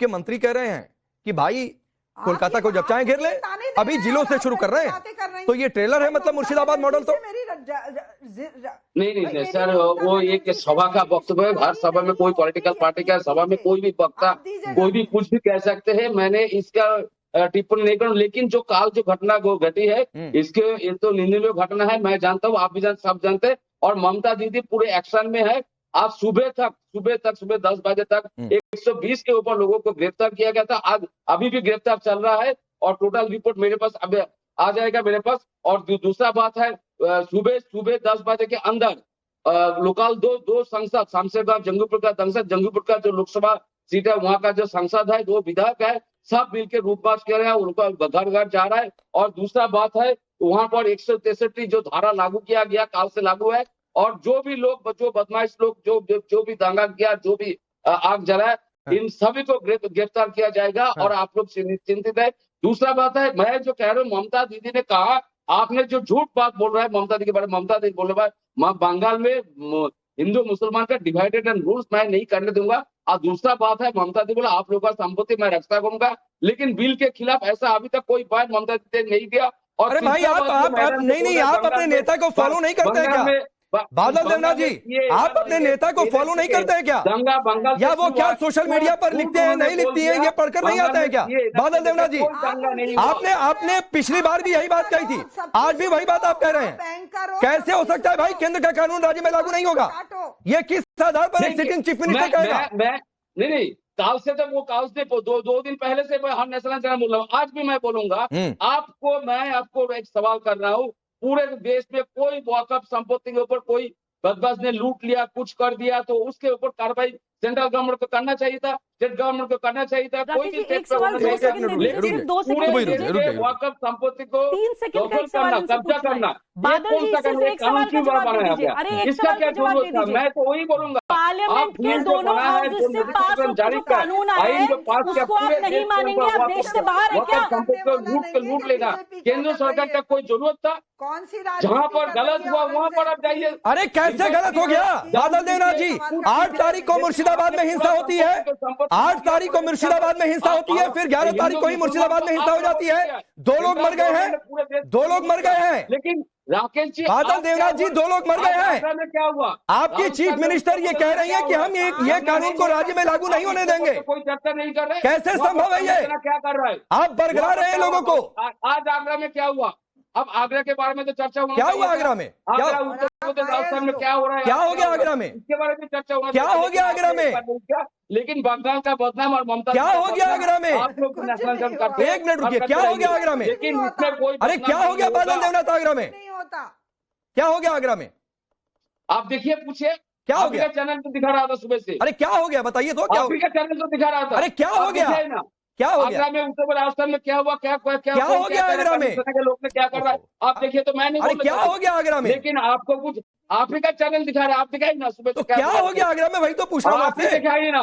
आपके मंत्री कह रहे हैं कि भाई कोलकाता को जब चाहे घेर ले, अभी जिलों से शुरू कर रहे हैं, तो ये ट्रेलर है मतलब मुर्शिदाबाद मॉडल। तो नहीं सर, वो एक सभा का वक्तव्य है। हर सभा में कोई पॉलिटिकल पार्टी का सभा में कोई भी वक्ता कोई भी कुछ भी कह सकते हैं। मैंने इसका टिप्पणी नहीं करूँ, लेकिन जो काल जो घटना घटी है इसके ये तो निंदनीय घटना है। मैं जानता हूँ, आप भी सब जानते हैं, और ममता दीदी पूरे एक्शन में है। आज सुबह 10 बजे तक 120 के ऊपर लोगों को गिरफ्तार किया गया था। आज अभी भी गिरफ्तार चल रहा है और टोटल रिपोर्ट मेरे पास अब आ जाएगा मेरे पास। और दूसरा बात है, सुबह 10 बजे के अंदर लोकल दो सांसद, शमशेरगढ़ जंगीपुर का सांसद, जंगीपुर का जो लोकसभा सीट है वहाँ का जो सांसद है, 2 विधायक है, सब मिलकर रूपबाज कर रहे हैं, उनका घर जा रहा है। और दूसरा बात है, वहाँ पर 163 जो धारा लागू किया गया काल से लागू है, और जो भी लोग, जो बदमाश लोग जो भी दंगा किया, जो भी आग जलाए, इन सभी को गिरफ्तार किया जाएगा। और आप लोग चिंतित है। दूसरा बात है, मैं जो कह रहा हूँ, ममता दीदी ने कहा, आपने जो झूठ बात बोल रहा है ममता दीदी के बारे में, ममता दीदी बोल रहा है बंगाल में हिंदू मुसलमान का डिवाइडेड एंड रूल्स मैं नहीं करने दूंगा। और दूसरा बात है, ममता दीदी बोला आप लोगों का संपत्ति मैं रक्षा करूंगा, लेकिन बिल के खिलाफ ऐसा अभी तक कोई बयान ममता दीदी ने नहीं दिया। और अरे भाई आप नहीं, आप अपने नेता को फॉलो नहीं करते हैं क्या? बादल देवनाथ जी, आप अपने नेता को फॉलो नहीं करते हैं क्या? या वो क्या सोशल मीडिया पर लिखते हैं, नहीं लिखती है, ये पढ़कर नहीं आता है क्या? बादल देवनाथ जी, आपने पिछली बार भी यही बात कही थी, आज भी वही बात आप कह रहे हैं। कैसे हो सकता है भाई केंद्र का कानून राज्य में लागू नहीं होगा? ये किस आधार पर एक सिटिंग चीफ मिनिस्टर कहेगा? नहीं, काल से तो वो काल से दो दिन पहले से मैं हर नेशनल चैनल बोल रहा हूँ, आज भी मैं बोलूंगा। मैं आपको एक सवाल कर रहा हूँ, पूरे देश में कोई वॉकअप संपत्ति के ऊपर कोई बदमाश ने लूट लिया, कुछ कर दिया, तो उसके ऊपर कार्रवाई सेंट्रल गवर्नमेंट को करना चाहिए था, स्टेट गवर्नमेंट को करना चाहिए था। कोई भी स्टेट वॉकअप संपत्ति को कब्जा करना, कानून क्यों बनाया गया? इसका क्या जरूरत था? मैं तो वही बोलूंगा, पार्लियामेंट के दोनों हाउस से पास जो कानून आया है उसको आप नहीं मानेंगे, आप देश से बाहर है क्या? संपत्ति को लूट लेना केंद्र सरकार का कोई जरूरत था? कौन सी जहाँ पर गलत हुआ वहाँ पर आप जाइए। अरे कैसे गलत हो गया बादल देवनाथ जी? 8 तारीख को मुर्शिदाबाद में हिंसा होती है, 8 तारीख को मुर्शिदाबाद में हिंसा होती है, फिर 11 तारीख को ही मुर्शिदाबाद में हिंसा हो जाती है। 2 लोग मर गए हैं, 2 लोग मर गए हैं। लेकिन राकेश जी, बादल देवनाथ जी, 2 लोग मर गए हैं। क्या हुआ? आपकी चीफ मिनिस्टर ये कह रही है कि हम ये कानून को राज्य में लागू नहीं होने देंगे। कोई चर्चा नहीं कर रहे। कैसे संभव है ये? क्या कर रहा है? आप बरगला रहे हैं लोगों को। आज आगरा में क्या हुआ? अब आगरा के बारे में तो चर्चा होना। क्या हुआ आगरा में? राजस्थान में क्या हो रहा है? क्या हो गया आगरा में? इसके बारे में चर्चा होना। क्या हो गया आगरा में? लेकिन बंगाल का बदनाम और ममता क्या हो गया आगरा में? आप लोग नेशनल करते हैं। 1 मिनट रुकिए, क्या हो गया आगरा में? लेकिन उसमें कोई अरे क्या हो गया बादल देवनाथ आगरा में? नहीं होता। क्या हो गया आगरा में? आप देखिए, पूछिए क्या हो गया? चैनल तो दिखा रहा था सुबह से। अरे क्या हो गया बताइए तो, क्या हो गया? चैनल तो दिखा रहा था। अरे क्या हो गया? क्या हो गया? आगरा में, उत्तर राजस्थान में क्या हुआ? क्या हो गया आगरा में? लोग ने क्या कर रहा है आप देखिए। तो मैं नहीं, अरे क्या हो गया आगरा में? लेकिन आपको कुछ आप ही का चैनल दिखा रहा है, आप दिखाई ना सुबह। तो क्या हो गया आगरा में? वही तो पूछ रहा हूँ आपसे। दिखाई ना,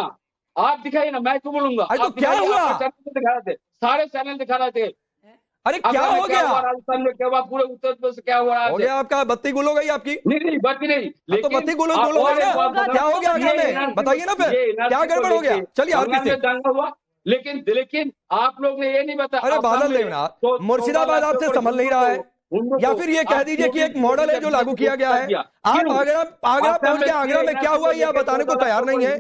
आप दिखाई ना, मैं क्यों बोलूंगा? तो क्या हुआ? चैनल दिखा रहे थे, सारे चैनल दिखा रहे थे। अरे क्या हो गया? राजस्थान में क्या हुआ? पूरे उत्तर प्रदेश से क्या हुआ? हो गया आपका बत्ती गुल हो गई आपकी? नहीं बत्ती नहीं, तो बत्ती गुल हो गई ना? क्या हो गया आगरा में? बताइए ना फिर, क्या गड़बड़ हो गया? चलिए आरपी से दंगा हुआ, लेकिन आप लोग ने ये नहीं बताया। अरे बादल देवनाथ, मुर्शिदाबाद आपसे संभल नहीं रहा है, या फिर ये कह दीजिए कि एक मॉडल है जो लागू किया गया है। आप आगरा पहुंच के आगरा में क्या हुआ यह बताने को तैयार नहीं है।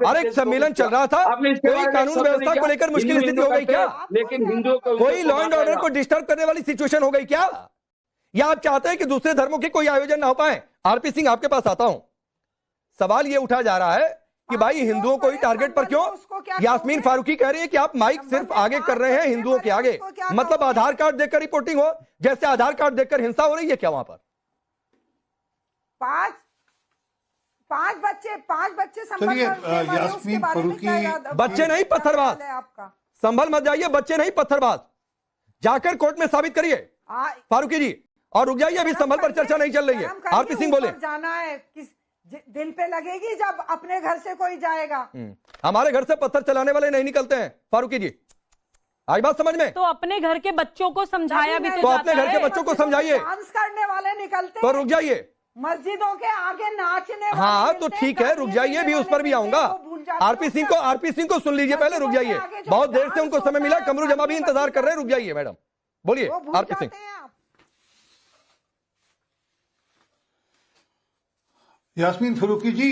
अरे एक सम्मेलन चल रहा था, कोई कानून व्यवस्था को लेकर मुश्किल स्थिति हो गई क्या? लेकिन हिंदुओं को कोई लॉ एंड ऑर्डर को डिस्टर्ब करने वाली सिचुएशन हो गई क्या? या आप चाहते हैं कि दूसरे धर्मों के कोई आयोजन ना हो पाए? आरपी सिंह, आपके पास आता हूं। सवाल ये उठा जा रहा है कि भाई हिंदुओं को ही टारगेट पर क्यों? यास्मीन फारूकी कह रही है कि आप माइक सिर्फ आगे कर रहे हैं हिंदुओं के आगे, मतलब आधार कार्ड देखकर रिपोर्टिंग हो, जैसे आधार कार्ड देखकर हिंसा हो रही है क्या वहां पर? 5 बच्चे चलिए यास्मीन फारूकी, बच्चे नहीं पत्थरबाज, संभल मत जाइए, बच्चे नहीं पत्थरबाज, जाकर कोर्ट में साबित करिए फारूकी जी। और रुक जाइए, अभी संभल पर चर्चा नहीं चल रही है। आरपी सिंह बोले। जाना है किस दिल पे लगेगी जब अपने घर से कोई जाएगा। हमारे घर से पत्थर चलाने वाले नहीं निकलते हैं फारूकी जी, आई बात समझ में? तो अपने घर के बच्चों को समझाया भी तो अपने घर के बच्चों को समझाइए। डांस करने वाले निकलते तो रुक जाइए, मस्जिदों के आगे नाचने हाँ वाले तो मिलते ठीक है, हैं, रुक जाइए, भी उस पर भी मिलते आऊंगा। हैं, वो भूल जाते हो आरपी सिंह को सुन लीजिए, पहले रुक जाइए, बहुत देर से उनको समय मिला, कमरू जमा भी इंतजार कर रहे हैं, रुक जाइए मैडम, बोलिए वो भूल आरपी सिंह। जाते हैं आप। यास्मीन फरूकी जी,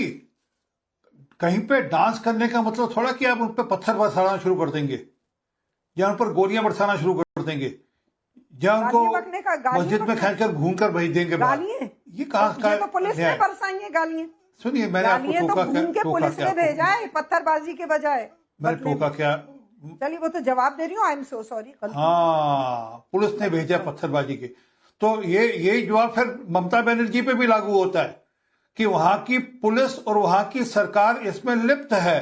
कहीं पे डांस करने का मतलब थोड़ा कि आप उन पर पत्थर बरसाना शुरू कर देंगे या उन पर गोलियां बरसाना शुरू कर देंगे या उनको मस्जिद में खींचकर घूमकर भेज देंगे बाहर। ये कहा तो पुलिस ने बरसाई गालियां। सुनिए, मैंने आपको तो घूम के पुलिस ने भेजा है पत्थरबाजी के बजाय। मैंने टोका क्या? चलिए वो तो जवाब दे रही हूँ, आई एम सो सॉरी। हाँ, पुलिस ने भेजा पत्थरबाजी के, तो ये जवाब फिर ममता बनर्जी पे भी लागू होता है कि वहां की पुलिस और वहां की सरकार इसमें लिप्त है।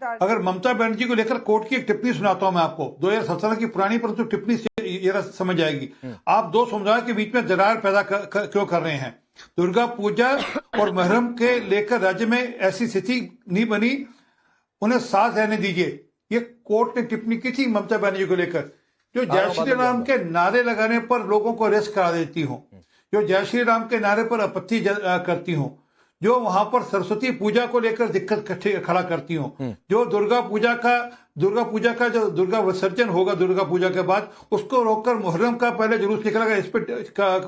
अगर ममता बनर्जी को लेकर कोर्ट की एक टिप्पणी सुनाता हूं मैं आपको, 2017 की पुरानी परंतु टिप्पणी से ये समझ आएगी। आप दो समुदाय के बीच में दरार पैदा क्यों कर रहे हैं? दुर्गा पूजा और मुहर्रम के लेकर राज्य में ऐसी स्थिति नहीं बनी, उन्हें साथ रहने दीजिए, ये कोर्ट ने टिप्पणी की थी ममता बनर्जी को लेकर। जो जय श्री राम के नारे लगाने पर लोगों को अरेस्ट करा देती हूँ, जो जय श्री राम के नारे पर आपत्ति करती हूँ, जो वहां पर सरस्वती पूजा को लेकर दिक्कत खड़ा करती हूँ, जो दुर्गा पूजा का जो दुर्गा विसर्जन होगा दुर्गा पूजा के बाद, उसको रोककर मुहर्रम का पहले जुलूस निकलेगा, इस पर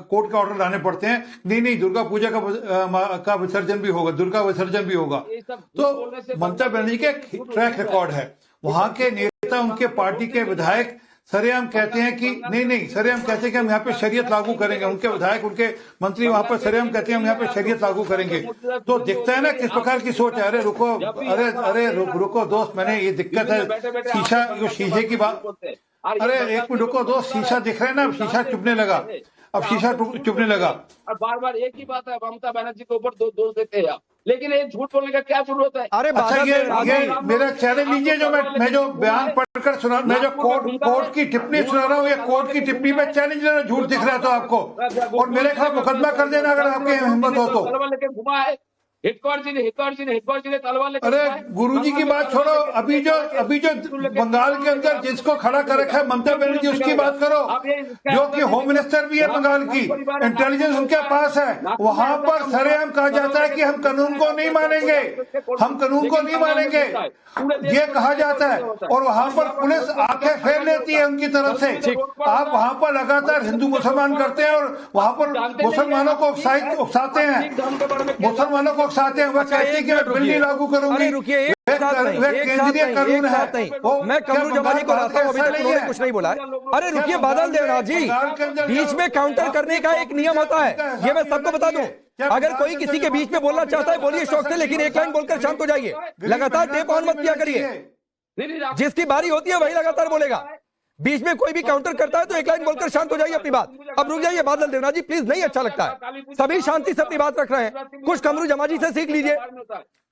कोर्ट का ऑर्डर लाने पड़ते हैं। नहीं, दुर्गा पूजा का विसर्जन भी होगा, दुर्गा विसर्जन भी होगा। तो ममता बनर्जी का ट्रैक रिकॉर्ड है, वहां के नेता, उनके पार्टी के विधायक सरेआम कहते हैं कि नहीं, सरेआम कहते हैं कि हम यहाँ पे शरीयत लागू करेंगे, उनके विधायक, उनके मंत्री वहां पर सरेआम कहते हैं हम यहाँ पे शरीयत लागू करेंगे। तो दिखता है ना किस प्रकार की सोच है। अरे रुको दोस्त, मैंने ये दिक्कत है, शीशे की बात, अरे एक मिनट रुको दोस्त, शीशा दिख रहा है ना, शीशा चुभने लगा, अब शीशा चुभने लगा। और बार एक ही बात है, ममता बनर्जी के ऊपर दोष देते हैं आप, लेकिन ये झूठ बोलने का क्या जरूरत है? अरे अच्छा, ये मेरा चैलेंज लीजिए, जो मैं जो बयान पढ़कर सुना, मैं जो कोर्ट की टिप्पणी सुना रहा हूँ, ये कोर्ट की टिप्पणी में चैलेंज लेना, झूठ दिख रहा था आपको, और मेरे खिलाफ मुकदमा कर देना अगर आपकी हिम्मत हो तो। लेके घुमा है हिटकौर जी ने तलवार लेकर। अरे गुरुजी की बात छोड़ो, अभी जो बंगाल के अंदर जिसको खड़ा कर रखा है ममता बनर्जी, उसकी बात करो, जो कि होम मिनिस्टर भी है बंगाल की, इंटेलिजेंस उनके पास है। वहां पर सरेआम कहा जाता है कि हम कानून को नहीं मानेंगे, हम कानून को नहीं मानेंगे, ये कहा जाता है, और वहां पर पुलिस आंखें फेर लेती है उनकी तरफ से। आप वहां पर लगातार हिंदू मुसलमान करते हैं और वहां पर मुसलमानों को उकसाते हैं, मुसलमानों को उकसाते हैं। वह कहती है कि मैं बिल नहीं लागू करूंगी, रुकिए, केंद्रीय कानून है। मैं कमरू जमानी को लाता हूं, अभी तक उन्होंने कुछ नहीं बोला है। अरे रुकिए बादल देवनाथ जी, बीच में काउंटर करने का एक नियम होता है, ये मैं सबको बता दूं। अगर कोई किसी के बीच में बोलना चाहता है बोलिए शौक से, लेकिन एक लाइन बोलकर शांत हो जाइए, लगातार टेप ऑन मत किया करिए, जिसकी बारी होती है वही लगातार बोलेगा। बीच में कोई भी काउंटर करता है तो एक लाइन बोलकर शांत हो जाइए अपनी बात। अब रुक जाइए बादल देवनाथ जी, प्लीज, नहीं अच्छा लगता है, सभी शांति से अपनी बात रख रहे हैं, कुछ कमरू जमा जी से सीख लीजिए।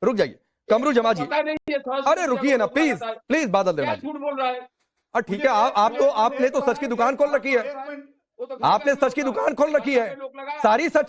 रुक जाइए कमरू जमा जी, अरे रुकिए ना प्लीज बादल देवनाथ जी। झूठ बोल रहा है। ठीक है, आपने तो सच की दुकान खोल रखी है, आपने सच की दुकान खोल रखी है, सारी सच